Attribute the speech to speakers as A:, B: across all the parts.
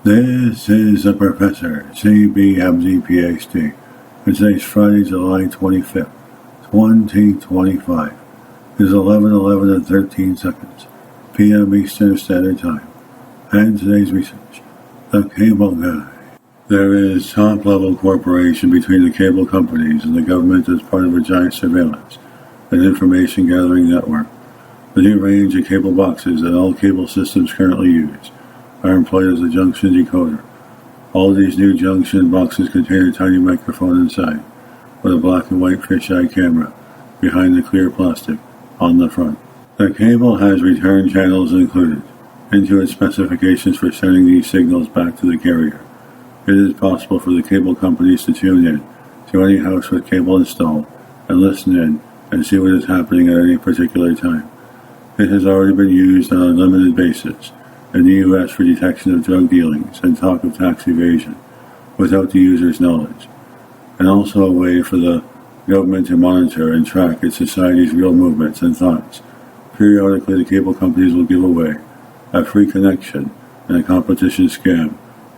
A: This is the Professor, CBMZ PhD, and today's Friday, July 25th, 2025. It is 11:11 and 13 seconds, p.m. Eastern Standard Time, and today's research, the Cable Guy. There is top-level cooperation between the cable companies and the government as part of a giant surveillance and information-gathering network. The new range of cable boxes that all cable systems currently use are employed as a junction decoder. All of these new junction boxes contain a tiny microphone inside, with a black and white fisheye camera behind the clear plastic on the front. The cable has return channels included into its specifications for sending these signals back to the carrier. It is possible for the cable companies to tune in to any house with cable installed and listen in and see what is happening at any particular time. It has already been used on a limited basis in the U.S. for detection of drug dealings and talk of tax evasion without the user's knowledge, and also a way for the government to monitor and track its society's real movements and thoughts. Periodically, the cable companies will give away a free connection and a competition scam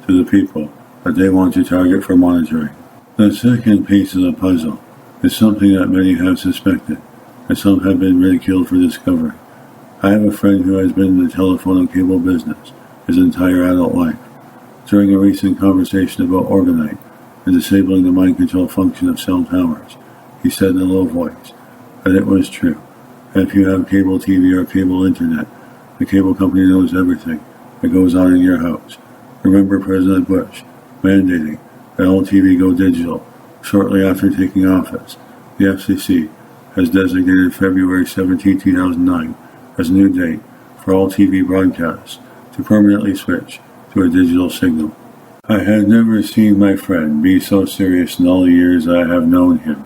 A: to the people that they want to target for monitoring. The second piece of the puzzle is something that many have suspected, and some have been ridiculed for discovering. I have a friend who has been in the telephone and cable business his entire adult life. During a recent conversation about orgonite and disabling the mind control function of cell towers, he said in a low voice that it was true. If you have cable TV or cable internet, the cable company knows everything that goes on in your house. Remember President Bush mandating that all TV go digital shortly after taking office. The FCC has designated February 17, 2009 as a new date for all TV broadcasts to permanently switch to a digital signal. I had never seen my friend be so serious in all the years I have known him.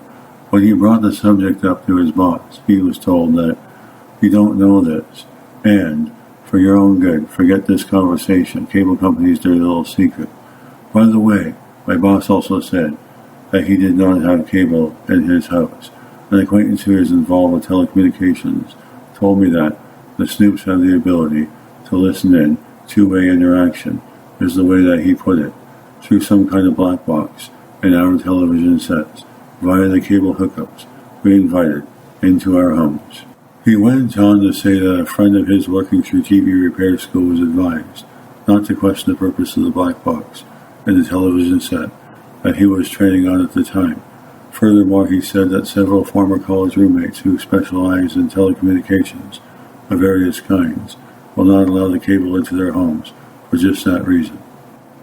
A: When he brought the subject up to his boss, he was told that you don't know this, and for your own good, forget this conversation. Cable companies' dirty little secret. By the way, my boss also said that he did not have cable in his house. An acquaintance who is involved with telecommunications told me that the snoops have the ability to listen in. Two-way interaction is the way that he put it, through some kind of black box in our television sets, via the cable hookups we invited into our homes. He went on to say that a friend of his working through TV repair school was advised not to question the purpose of the black box in the television set that he was training on at the time. Furthermore, he said that several former college roommates who specialize in telecommunications of various kinds will not allow the cable into their homes for just that reason.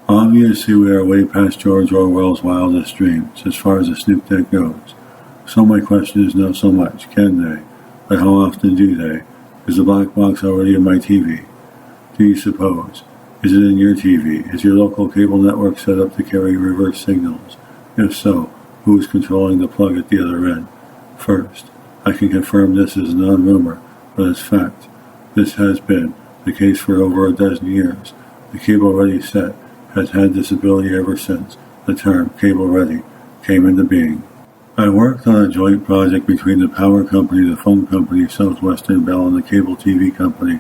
A: Obviously, we are way past George Orwell's wildest dreams as far as the snoop tech goes. So my question is not so much, can they, but how often do they? Is the black box already in my TV? Do you suppose? Is it in your TV? Is your local cable network set up to carry reverse signals? If so, who is controlling the plug at the other end? First, I can confirm this is not a rumor, but as fact. This has been the case for over a dozen years. The Cable Ready set has had this ability ever since the term Cable Ready came into being. I worked on a joint project between the power company, the phone company, Southwestern Bell, and the cable TV company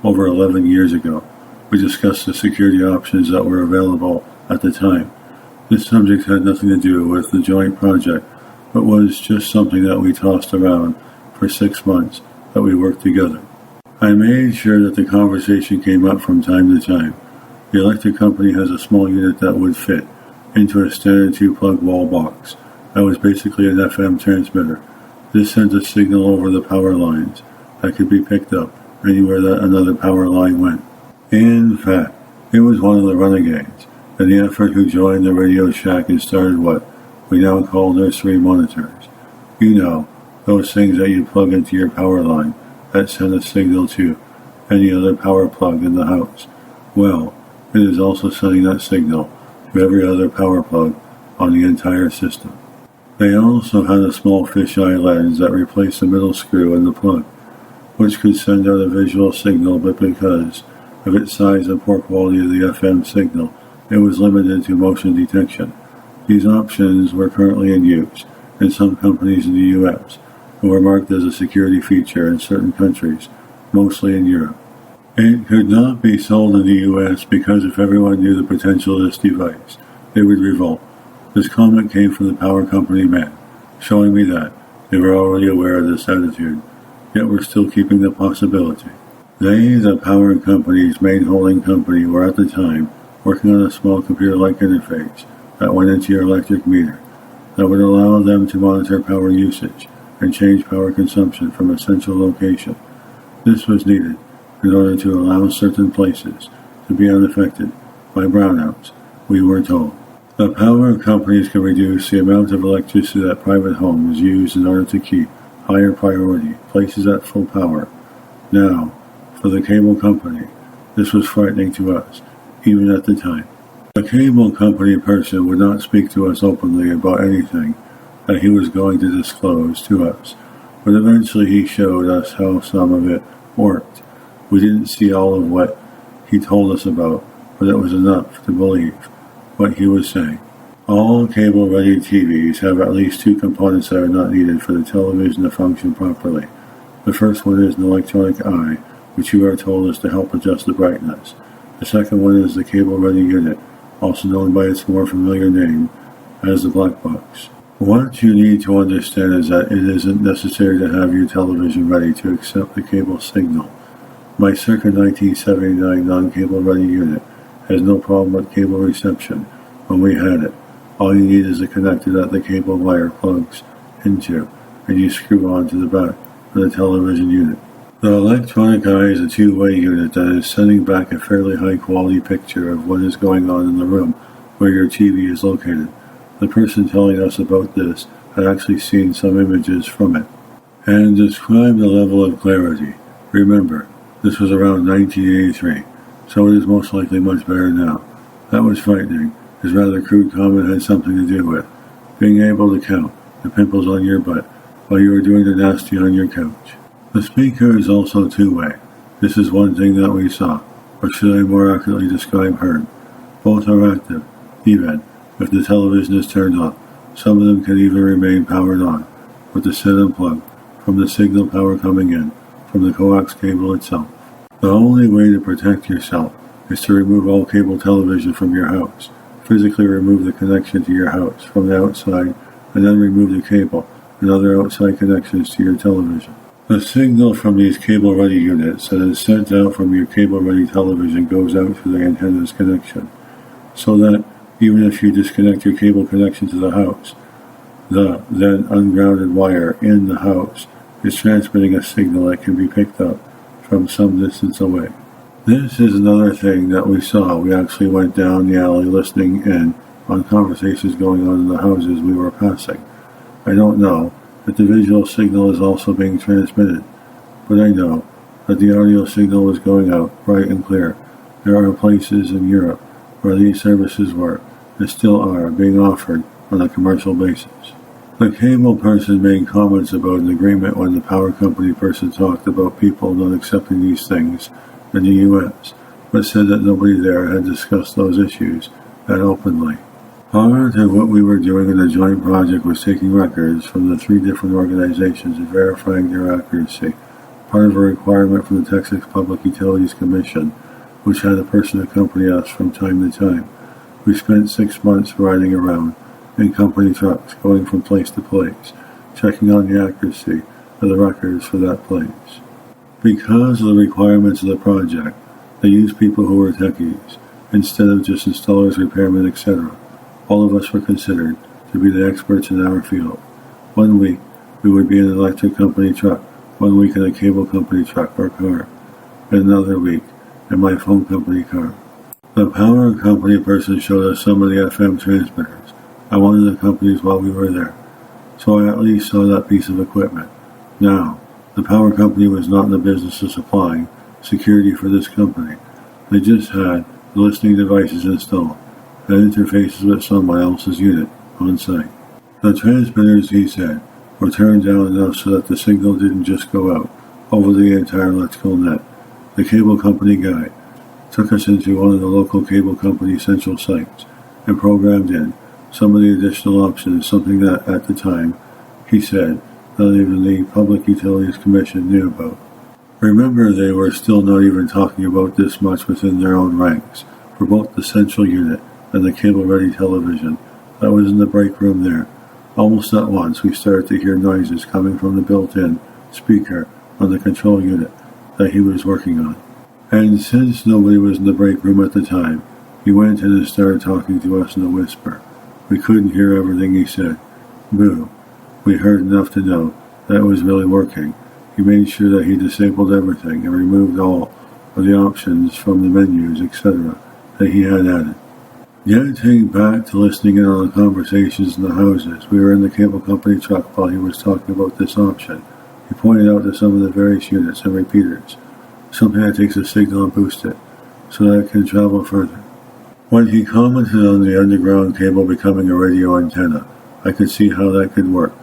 A: over 11 years ago. We discussed the security options that were available at the time. This subject had nothing to do with the joint project, but was just something that we tossed around for 6 months that we worked together. I made sure that the conversation came up from time to time. The electric company has a small unit that would fit into a standard 2-plug wall box. That was basically an FM transmitter. This sent a signal over the power lines that could be picked up anywhere that another power line went. In fact, it was one of the renegades and the effort who joined the Radio Shack and started what we now call nursery monitors. You know, those things that you plug into your power line that send a signal to any other power plug in the house. Well, it is also sending that signal to every other power plug on the entire system. They also had a small fisheye lens that replaced the middle screw in the plug, which could send out a visual signal, but because of its size and poor quality of the FM signal, it was limited to motion detection. These options were currently in use in some companies in the U.S., and were marked as a security feature in certain countries, mostly in Europe. It could not be sold in the U.S. because if everyone knew the potential of this device, they would revolt. This comment came from the power company man, showing me that they were already aware of this attitude, yet were still keeping the possibility. They, the power company's main holding company, were at the time working on a small computer-like interface that went into your electric meter that would allow them to monitor power usage and change power consumption from a central location. This was needed in order to allow certain places to be unaffected by brownouts, we were told. The power companies can reduce the amount of electricity that private homes use in order to keep higher priority places at full power. Now, for the cable company, this was frightening to us, even at the time. The cable company person would not speak to us openly about anything that he was going to disclose to us, but eventually he showed us how some of it worked. We didn't see all of what he told us about, but it was enough to believe what he was saying. All cable-ready TVs have at least two components that are not needed for the television to function properly. The first one is an electronic eye, which you are told is to help adjust the brightness. The second one is the cable-ready unit, also known by its more familiar name as the black box. What you need to understand is that it isn't necessary to have your television ready to accept the cable signal. My circa 1979 non-cable ready unit has no problem with cable reception when we had it. All you need is a connector that the cable wire plugs into, and you screw on to the back of the television unit. The electronic eye is a two-way unit that is sending back a fairly high-quality picture of what is going on in the room where your TV is located. The person telling us about this had actually seen some images from it and described the level of clarity. Remember, this was around 1983, so it is most likely much better now. That was frightening. His rather crude comment had something to do with being able to count the pimples on your butt while you were doing the nasty on your couch. The speaker is also two-way. This is one thing that we saw, or should I more accurately describe heard. Both are active, even if the television is turned off. Some of them can even remain powered on, with the set unplugged from the signal power coming in from the coax cable itself. The only way to protect yourself is to remove all cable television from your house. Physically remove the connection to your house from the outside, and then remove the cable and other outside connections to your television. The signal from these cable-ready units that is sent out from your cable-ready television goes out through the antenna's connection, so that even if you disconnect your cable connection to the house, the then ungrounded wire in the house is transmitting a signal that can be picked up from some distance away. This is another thing that we saw. We actually went down the alley listening in on conversations going on in the houses we were passing. I don't know that the visual signal is also being transmitted, but I know that the audio signal was going out bright and clear. There are places in Europe where these services were, and still are, being offered on a commercial basis. The cable person made comments about an agreement when the power company person talked about people not accepting these things in the U.S., but said that nobody there had discussed those issues that openly. Part of what we were doing in the joint project was taking records from the 3 different organizations and verifying their accuracy, part of a requirement from the Texas Public Utilities Commission, which had a person accompany us from time to time. We spent 6 months riding around in company trucks, going from place to place, checking on the accuracy of the records for that place. Because of the requirements of the project, they used people who were techies, instead of just installers, repairmen, etc. All of us were considered to be the experts in our field. 1 week, we would be in an electric company truck, 1 week in a cable company truck or car, and another week in my phone company car. The power company person showed us some of the FM transmitters at one of the companies while we were there, so I at least saw that piece of equipment. Now, the power company was not in the business of supplying security for this company. They just had the listening devices installed and interfaces with someone else's unit on site. The transmitters, he said, were turned down enough so that the signal didn't just go out over the entire electrical net. The cable company guy took us into one of the local cable company central sites and programmed in some of the additional options, something that, at the time, he said, not even the Public Utilities Commission knew about. Remember, they were still not even talking about this much within their own ranks, for both the central unit and the cable-ready television that was in the break room there. Almost at once, we started to hear noises coming from the built-in speaker on the control unit that he was working on. And since nobody was in the break room at the time, he went in and started talking to us in a whisper. We couldn't hear everything he said. Boo. We heard enough to know that it was really working. He made sure that he disabled everything and removed all of the options from the menus, etc., that he had added. Getting back to listening in on the conversations in the houses, we were in the cable company truck while he was talking about this option. He pointed out to some of the various units and repeaters, something that takes a signal and boosts it, so that it can travel further. When he commented on the underground cable becoming a radio antenna, I could see how that could work,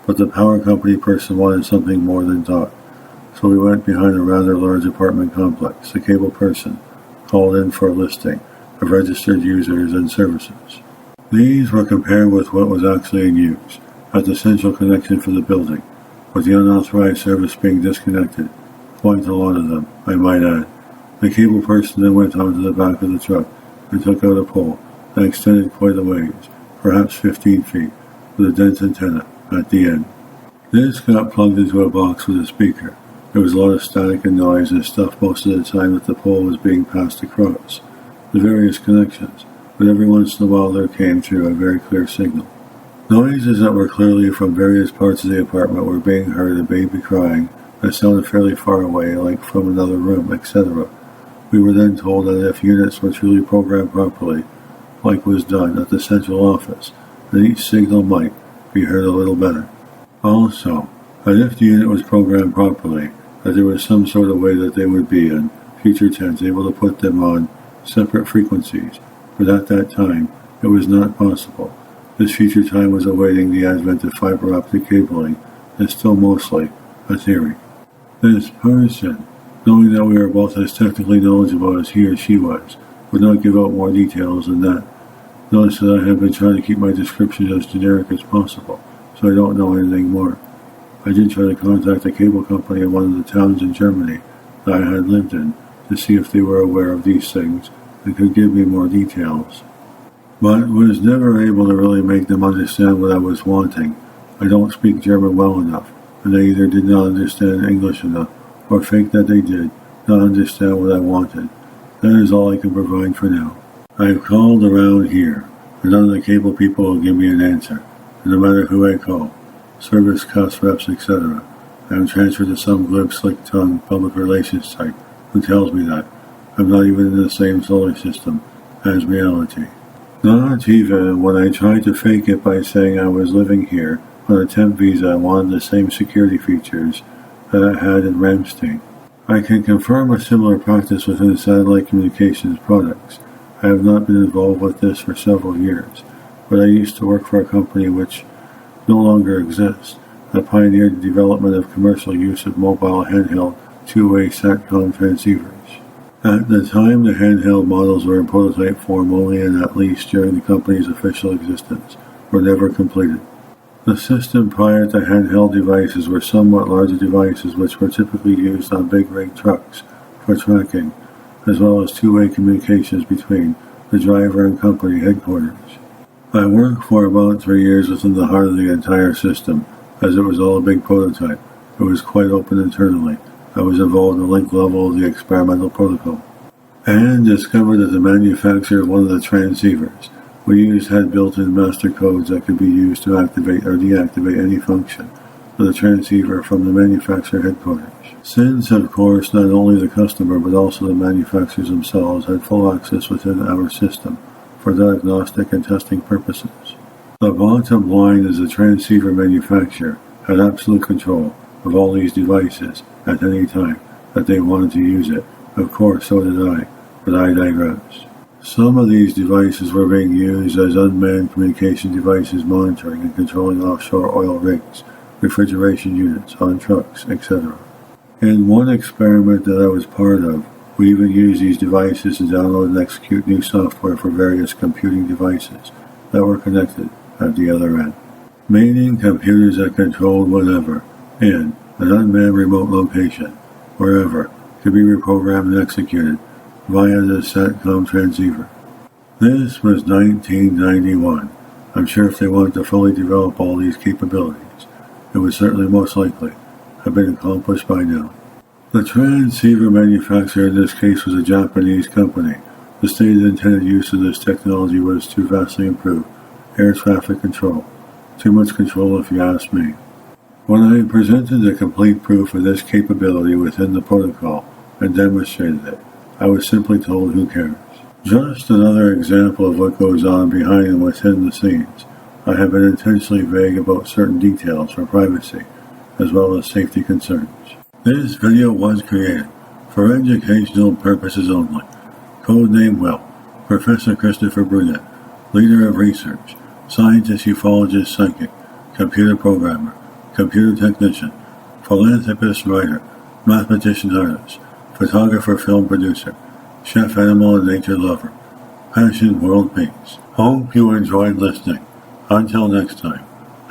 A: but the power company person wanted something more than talk. So we went behind a rather large apartment complex. The cable person called in for a listing of registered users and services. These were compared with what was actually in use at the central connection for the building, with the unauthorized service being disconnected. Quite a lot of them, I might add. The cable person then went onto the back of the truck and took out a pole that extended quite a ways, perhaps 15 feet, with a dense antenna at the end. This got plugged into a box with a speaker. There was a lot of static and noise and stuff most of the time that the pole was being passed across the various connections, but every once in a while there came through a very clear signal. Noises that were clearly from various parts of the apartment were being heard, a baby crying that sounded fairly far away, like from another room, etc. We were then told that if units were truly programmed properly, like was done at the central office, then each signal might be heard a little better. Also, that if the unit was programmed properly, that there was some sort of way that they would be, in future tense, able to put them on separate frequencies, but at that time, it was not possible. This future time was awaiting the advent of fiber optic cabling, and still mostly a theory. This person, knowing that we were both as technically knowledgeable as he or she was, would not give out more details than that. Notice that I have been trying to keep my descriptions as generic as possible, so I don't know anything more. I did try to contact a cable company in one of the towns in Germany that I had lived in to see if they were aware of these things and could give me more details, but was never able to really make them understand what I was wanting. I don't speak German well enough, and they either did not understand English enough or faked that they did not understand what I wanted. That is all I can provide for now. I have called around here, but none of the cable people will give me an answer, and no matter who I call, service cuss reps, etc., I am transferred to some glib, slick-tongued public relations type who tells me that I'm not even in the same solar system as reality. Not even when I tried to fake it by saying I was living here on a temp visa and wanted the same security features that I had in Ramstein. I can confirm a similar practice within satellite communications products. I have not been involved with this for several years, but I used to work for a company which no longer exists that pioneered the development of commercial use of mobile handheld two-way SATCOM transceivers. At the time, the handheld models were in prototype form only, and at least during the company's official existence, were never completed. The system prior to handheld devices were somewhat larger devices which were typically used on big rig trucks for tracking, as well as two-way communications between the driver and company headquarters. I worked for about 3 years within the heart of the entire system, as it was all a big prototype. It was quite open internally. I was involved in the link level of the experimental protocol, and discovered that the manufacturer of one of the transceivers we used had built-in master codes that could be used to activate or deactivate any function of the transceiver from the manufacturer headquarters. Since, of course, not only the customer but also the manufacturers themselves had full access within our system for diagnostic and testing purposes. The bottom line is the transceiver manufacturer had absolute control of all these devices at any time that they wanted to use it. Of course, so did I, but I digress. Some of these devices were being used as unmanned communication devices monitoring and controlling offshore oil rigs, refrigeration units on trucks, etc. In one experiment that I was part of, we even used these devices to download and execute new software for various computing devices that were connected at the other end, meaning computers that controlled whatever in an unmanned remote location wherever, could be reprogrammed and executed via the SATCOM transceiver. This was 1991. I'm sure if they wanted to fully develop all these capabilities, it would certainly most likely have been accomplished by now. The transceiver manufacturer in this case was a Japanese company. The stated intended use of this technology was to vastly improve air traffic control. Too much control if you ask me. When I presented the complete proof of this capability within the protocol and demonstrated it, I was simply told, who cares? Just another example of what goes on behind and within the scenes. I have been intentionally vague about certain details for privacy, as well as safety concerns. This video was created for educational purposes only. Codename Will, Professor Christopher Brunet, Leader of Research, Scientist, Ufologist, Psychic, Computer Programmer, Computer Technician, Philanthropist, Writer, Mathematician, Artist, Photographer, Film Producer, Chef, Animal, and Nature Lover. Passion, World Peace. Hope you enjoyed listening. Until next time,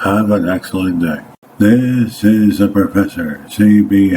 A: have an excellent day. This is the Professor, CB